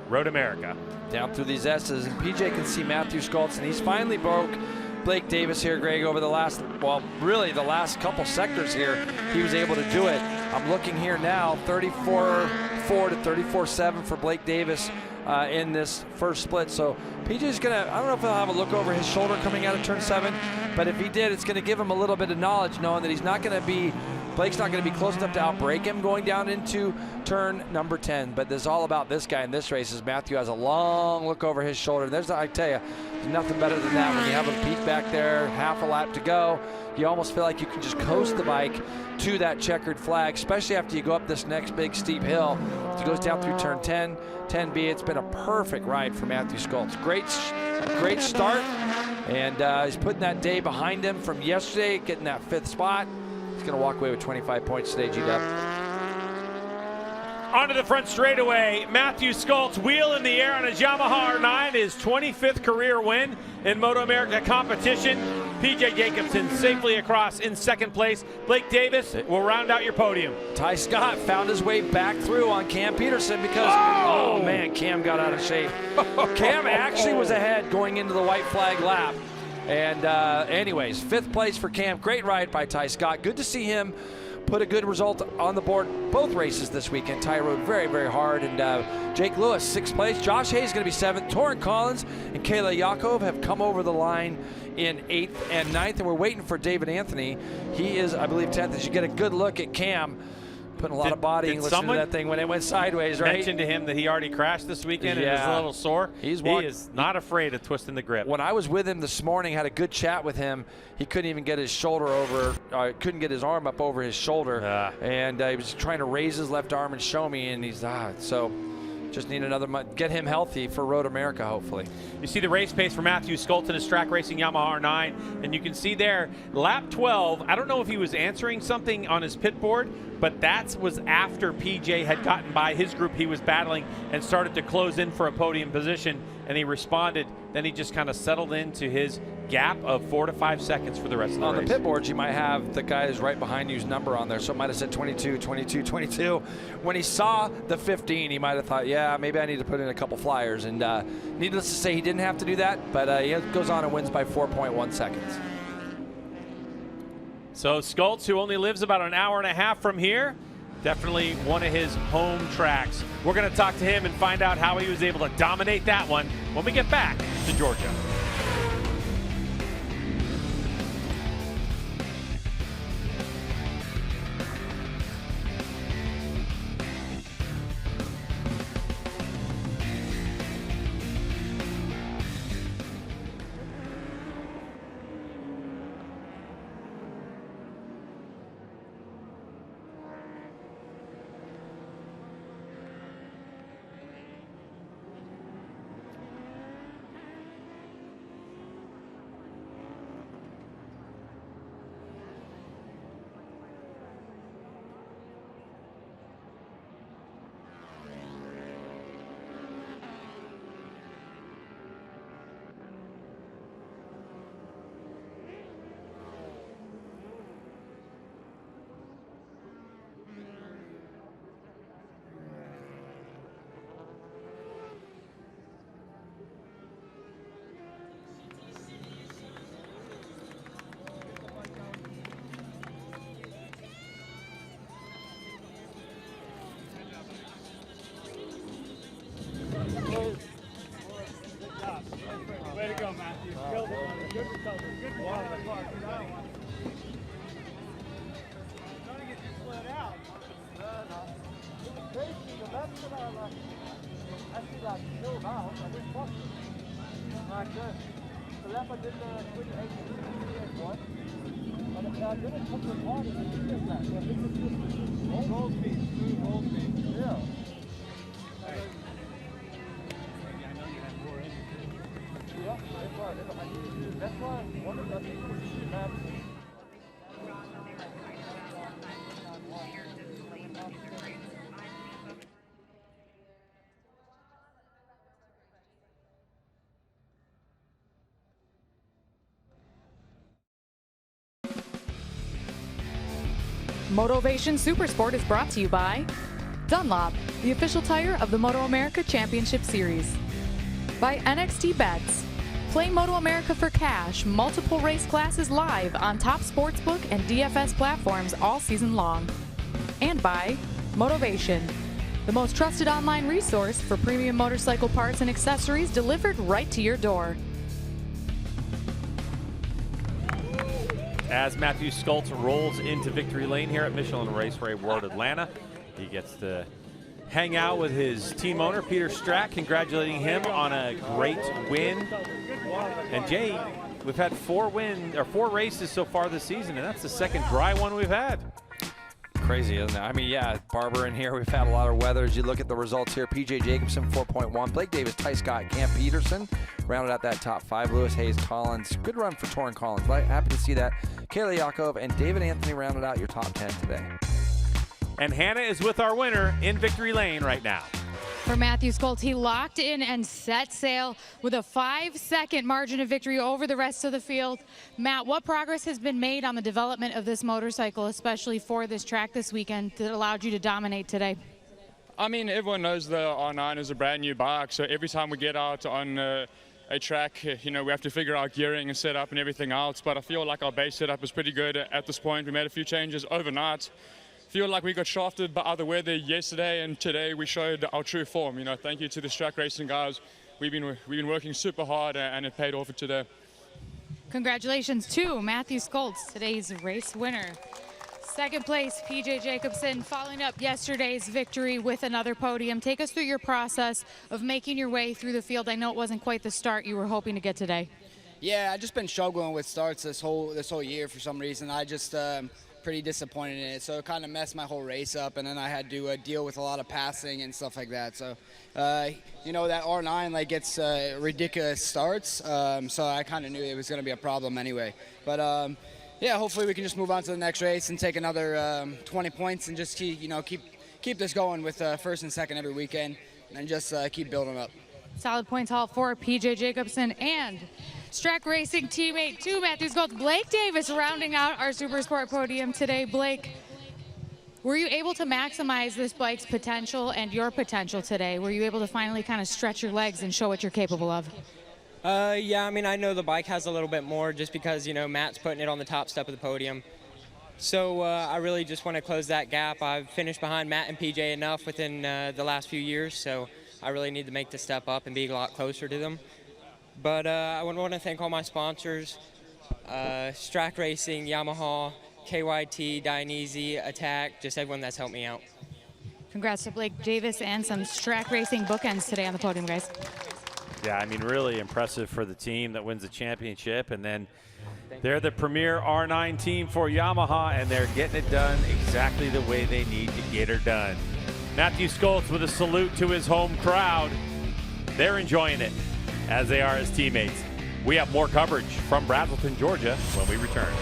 Road America. Down through these S's, and PJ can see Matthew Skoltz, and he's finally broke Blake Davis here, Greg, over the last, well, really the last couple sectors here. He was able to do it. I'm looking here now, 34.4 to 34.7 for Blake Davis in this first split. So PJ's gonna, I don't know if he'll have a look over his shoulder coming out of turn 7, but if he did, it's gonna give him a little bit of knowledge knowing that he's not gonna be, Blake's not going to be close enough to outbreak him going down into turn number 10. But this is all about this guy in this race, as Matthew has a long look over his shoulder. There's, I tell you, there's nothing better than that when you have a peak back there, half a lap to go. You almost feel like you can just coast the bike to that checkered flag, especially after you go up this next big steep hill. He goes down through turn 10, 10B. It's been a perfect ride for Matthew Skoltz. Great start, and he's putting that day behind him from yesterday, getting that 5th spot. He's going to walk away with 25 points today, G-Dub. Onto the front straightaway, Matthew Skoltz, wheel in the air on his Yamaha R9, his 25th career win in MotoAmerica competition. PJ Jacobsen safely across in 2nd place. Blake Davis will round out your podium. Ty Scott found his way back through on Cam Peterson because, oh man, Cam got out of shape. Cam actually was ahead going into the white flag lap. And anyways, 5th place for Cam. Great ride by Ty Scott. Good to see him put a good result on the board both races this weekend. Ty rode very, very hard. And Jake Lewis, 6th place. Josh Hayes is going to be 7th. Torrin Collins and Kayla Yakov have come over the line in 8th and 9th. And we're waiting for David Anthony. He is, I believe, 10th. As you get a good look at Cam, putting a lot of body and listening to that thing when it went sideways, right? Mentioned to him that he already crashed this weekend and is a little sore. He is not afraid of twisting the grip. When I was with him this morning, had a good chat with him, he couldn't even get his shoulder over, couldn't get his arm up over his shoulder. And he was trying to raise his left arm and show me, and he's, so just need another month, get him healthy for Road America, hopefully. You see the race pace for Matthew Skoltz in his track racing Yamaha R9, and you can see there, lap 12, I don't know if he was answering something on his pit board, but that was after PJ had gotten by his group he was battling and started to close in for a podium position, and he responded. Then he just kind of settled into his gap of 4 to 5 seconds for the rest of the race. On the pit boards, you might have the guy who's right behind you's number on there, so it might have said 22, 22, 22. When he saw the 15, he might have thought, yeah, maybe I need to put in a couple flyers. And needless to say, he didn't have to do that, but he goes on and wins by 4.1 seconds. So Skoltz, who only lives about an hour and a half from here, definitely one of his home tracks. We're going to talk to him and find out how he was able to dominate that one when we get back to Georgia. Way to go, Matthew. Killed it. Good recovery. Good recovery. Trying to get you slowed out. No. It was crazy. The left that I actually got killed out. I didn't fuck it. Not good. The left I did the switch 8 one. But if I didn't touch the water, it would be that. So this is just roll speed. Smooth roll speed. Yeah. Yeah, that's why one of the people should have. Motovation Supersport is brought to you by Dunlop, the official tire of the MotoAmerica Championship Series. By NXT Bets. Play MotoAmerica for cash, multiple race classes live on top sportsbook and DFS platforms all season long. And by Motovation, the most trusted online resource for premium motorcycle parts and accessories delivered right to your door. As Matthew Skoltz rolls into victory lane here at Michelin Raceway World Atlanta, he gets to hang out with his team owner, Peter Strack, congratulating him on a great win. And Jay, we've had 4 races so far this season, and that's the second dry one we've had. Crazy, isn't it? I mean, yeah, Barber in here. We've had a lot of weather. As you look at the results here, P.J. Jacobson, 4.1. Blake Davis, Ty Scott, Cam Peterson rounded out that top 5. Lewis Hayes, Collins. Good run for Torrin Collins. Happy to see that. Kayla Yakov and David Anthony rounded out your top 10 today. And Hannah is with our winner in victory lane right now. For Matthew Skoltz, he locked in and set sail with a 5-second margin of victory over the rest of the field. Matt, what progress has been made on the development of this motorcycle, especially for this track this weekend, that allowed you to dominate today? I mean, everyone knows the R9 is a brand new bike, so every time we get out on a track, you know, we have to figure out gearing and setup and everything else, but I feel like our base setup is pretty good at this point. We made a few changes overnight. Feel like we got shafted by other weather yesterday, and today we showed our true form. You know, thank you to the track racing guys. We've been working super hard, and it paid off today. Congratulations to Matthew Skoltz, today's race winner. Second place, P.J. Jacobson, following up yesterday's victory with another podium. Take us through your process of making your way through the field. I know it wasn't quite the start you were hoping to get today. Yeah, I've just been struggling with starts this whole year for some reason. I just pretty disappointed in it, so it kind of messed my whole race up, and then I had to deal with a lot of passing and stuff like that. So you know, that R9 gets ridiculous starts, so I kind of knew it was going to be a problem anyway. But yeah, hopefully we can just move on to the next race and take another 20 points and just keep this going with first and second every weekend, and just keep building up. Solid points haul for P.J. Jacobson and Strack Racing teammate to Matthew Skoltz, Blake Davis, rounding out our Supersport podium today. Blake, were you able to maximize this bike's potential and your potential today? Were you able to finally kind of stretch your legs and show what you're capable of? Yeah, I mean, I know the bike has a little bit more just because, you know, Matt's putting it on the top step of the podium. So I really just want to close that gap. I've finished behind Matt and PJ enough within the last few years, so I really need to make the step up and be a lot closer to them. But I want to thank all my sponsors, Strack Racing, Yamaha, KYT, Dionysi, Attack, just everyone that's helped me out. Congrats to Blake Davis and some Strack Racing bookends today on the podium, guys. Yeah, I mean, really impressive for the team that wins the championship. And then they're the premier R9 team for Yamaha, and they're getting it done exactly the way they need to get her done. Matthew Skoltz with a salute to his home crowd. They're enjoying it, as they are his teammates. We have more coverage from Braselton, Georgia when we return.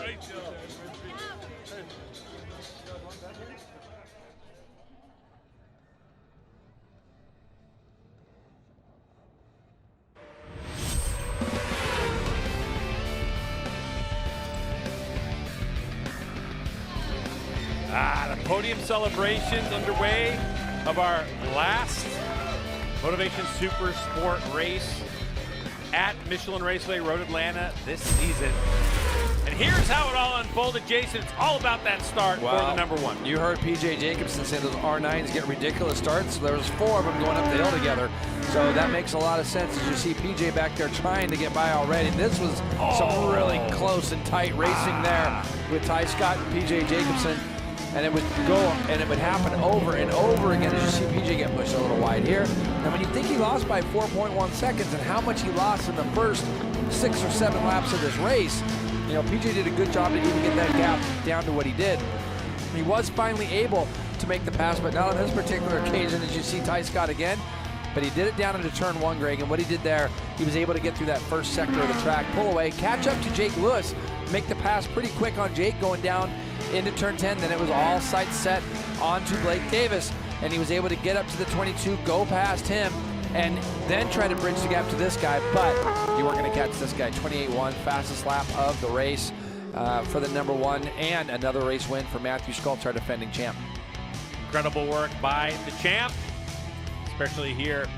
The podium celebrations underway of our last Motovation Supersport race at Michelin Raceway Road Atlanta this season. And here's how it all unfolded, Jason. It's all about that start for the number one. You heard PJ Jacobsen say those R9s get ridiculous starts. There was 4 of them going up the hill together. So that makes a lot of sense as you see PJ back there trying to get by already. This was some really close and tight racing there with Ty Scott and PJ Jacobsen. And it would go, and it would happen over and over again as you see PJ get pushed a little wide here. And when you think he lost by 4.1 seconds and how much he lost in the first 6 or 7 laps of this race, you know, PJ did a good job to even get that gap down to what he did. He was finally able to make the pass, but not on this particular occasion as you see Ty Scott again. But he did it down into turn 1, Greg, and what he did there, he was able to get through that first sector of the track, pull away, catch up to Jake Lewis, make the pass pretty quick on Jake going down into turn 10. Then it was all sights set onto Blake Davis, and he was able to get up to the 22, go past him, and then try to bridge the gap to this guy, but you weren't going to catch this guy. 28-1, fastest lap of the race for the number 1, and another race win for Matthew Schultz, our defending champ. Incredible work by the champ, especially here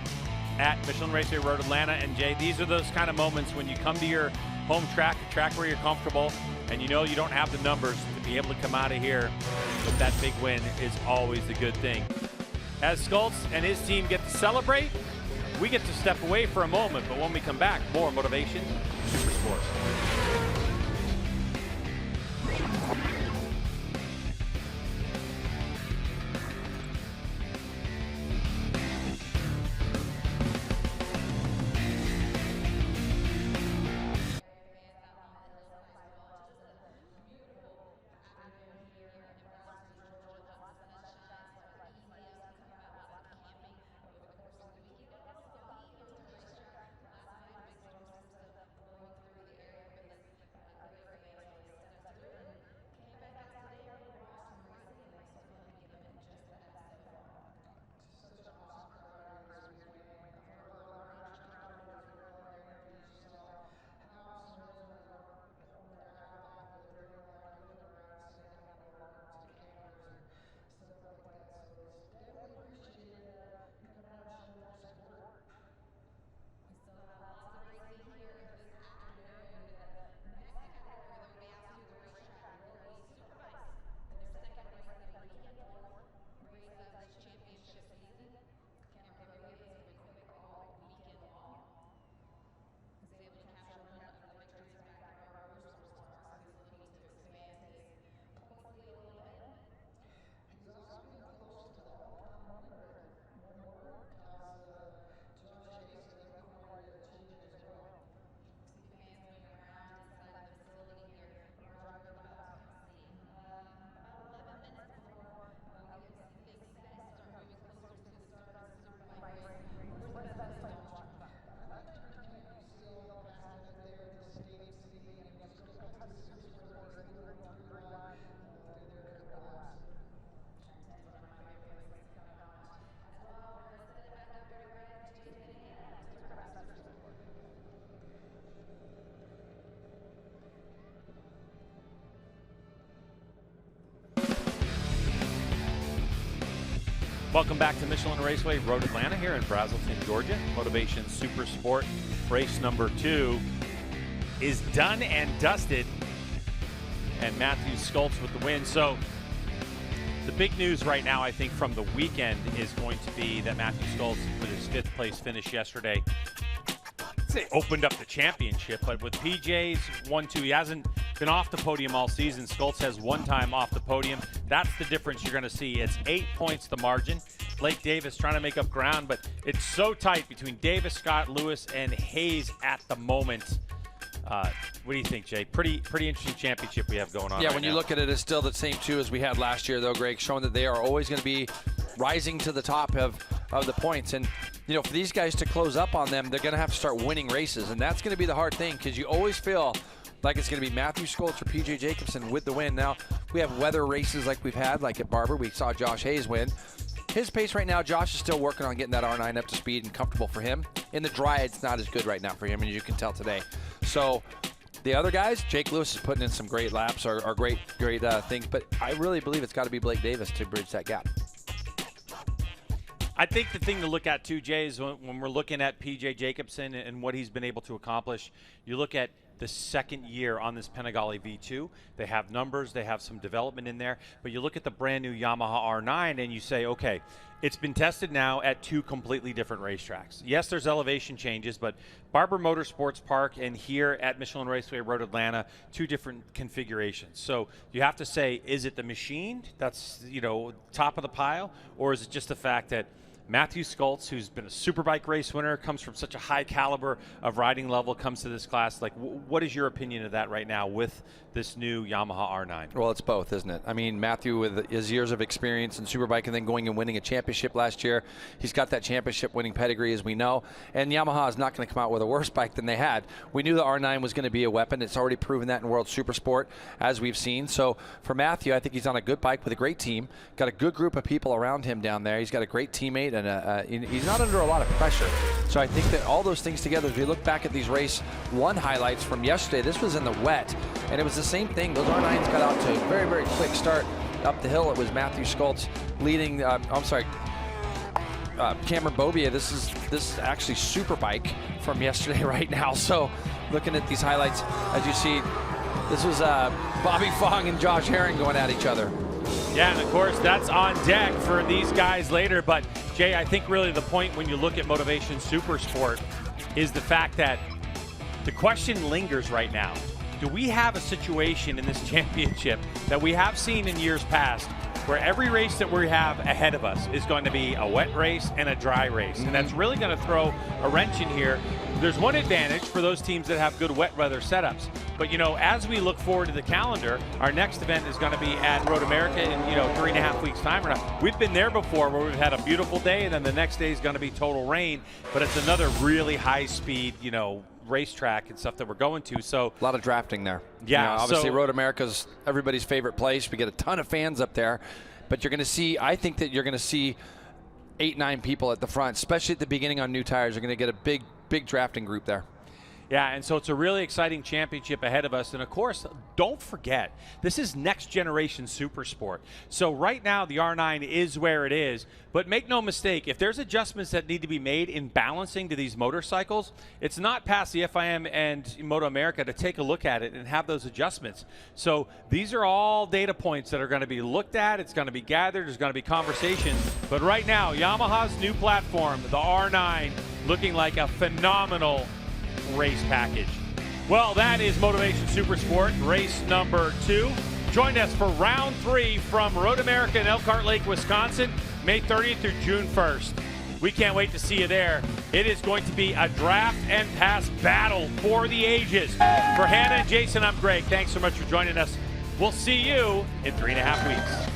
at Michelin Raceway Road Atlanta. And Jay, these are those kind of moments when you come to your home track, a track where you're comfortable, and you know you don't have the numbers to be able to come out of here with that big win is always a good thing. As Schultz and his team get to celebrate, we get to step away for a moment, but when we come back, more Motovation Supersport. Welcome back to Michelin Raceway Road Atlanta here in Brazelton, Georgia. Motovation Supersport race number 2 is done and dusted, and Matthew Schultz with the win. So the big news right now, I think, from the weekend is going to be that Matthew Schultz, with his 5th place finish yesterday, opened up the championship. But with PJ's 1-2, he hasn't been off the podium all season. Schultz has 1 time off the podium. That's the difference you're going to see. It's 8 points the margin. Blake Davis trying to make up ground, but it's so tight between Davis, Scott, Lewis, and Hayes at the moment. What do you think, Jay? Pretty interesting championship we have going on. Yeah, right when you now. look at it, it's still the same 2 as we had last year, though, Greg, showing that they are always going to be rising to the top of the points. And, you know, for these guys to close up on them, they're going to have to start winning races. And that's going to be the hard thing, because you always feel like it's going to be Matthew Skoltz or PJ Jacobsen with the win. Now, we have weather races like we've had, like at Barber. We saw Josh Hayes win. His pace right now, Josh is still working on getting that R9 up to speed and comfortable for him. In the dry, it's not as good right now for him, as you can tell today. So the other guys, Jake Lewis is putting in some great laps or great things, but I really believe it's got to be Blake Davis to bridge that gap. I think the thing to look at too, Jay, is when we're looking at PJ Jacobsen and what he's been able to accomplish, you look at the second year on this Panigale V2. They have numbers, they have some development in there, but you look at the brand new Yamaha R9 and you say, okay, it's been tested now at 2 completely different racetracks. Yes, there's elevation changes, but Barber Motorsports Park and here at Michelin Raceway Road Atlanta, 2 different configurations. So you have to say, is it the machine that's, you know, top of the pile, or is it just the fact that Matthew Skoltz, who's been a Superbike race winner, comes from such a high caliber of riding level, comes to this class? Like, what is your opinion of that right now with this new Yamaha R9? Well, it's both, isn't it? I mean, Matthew, with his years of experience in Superbike and then going and winning a championship last year, he's got that championship winning pedigree, as we know. And Yamaha is not going to come out with a worse bike than they had. We knew the R9 was going to be a weapon. It's already proven that in World Supersport, as we've seen. So for Matthew, I think he's on a good bike with a great team. Got a good group of people around him down there. He's got a great teammate, and he's not under a lot of pressure. So I think that all those things together, as we look back at these race 1 highlights from yesterday, this was in the wet, and it was the same thing. Those R9s got out to a very, very quick start up the hill. It was Matthew Skoltz leading, Cameron Bobia. This is actually Superbike from yesterday right now. So looking at these highlights, as you see, this was Bobby Fong and Josh Herring going at each other. Yeah, and of course, that's on deck for these guys later. But, Jay, I think really the point when you look at Motovation Supersport is the fact that the question lingers right now. Do we have a situation in this championship that we have seen in years past where every race that we have ahead of us is going to be a wet race and a dry race? And that's really going to throw a wrench in here. There's one advantage for those teams that have good wet weather setups. But, you know, as we look forward to the calendar, our next event is going to be at MotoAmerica in, 3.5 weeks' time. We've been there before where we've had a beautiful day, and then the next day is going to be total rain. But it's another really high-speed, racetrack and stuff that we're going to. So a lot of drafting there. Yeah. Obviously, Road America's everybody's favorite place. We get a ton of fans up there. But you're going to see, I think that you're going to see 8-9 people at the front, especially at the beginning on new tires. You're going to get a big drafting group there. Yeah, and so it's a really exciting championship ahead of us. And, of course, don't forget, this is next-generation Supersport. So right now the R9 is where it is. But make no mistake, if there's adjustments that need to be made in balancing to these motorcycles, it's not past the FIM and MotoAmerica to take a look at it and have those adjustments. So these are all data points that are going to be looked at. It's going to be gathered. There's going to be conversations. But right now, Yamaha's new platform, the R9, looking like a phenomenal race package. Well, that is Motovation Supersport race number 2. Join us for round 3 from Road America in Elkhart Lake, Wisconsin, May 30th through June 1st. We can't wait to see you there. It is going to be a draft and pass battle for the ages. For Hannah and Jason, I'm Greg. Thanks so much for joining us. We'll see you in 3.5 weeks.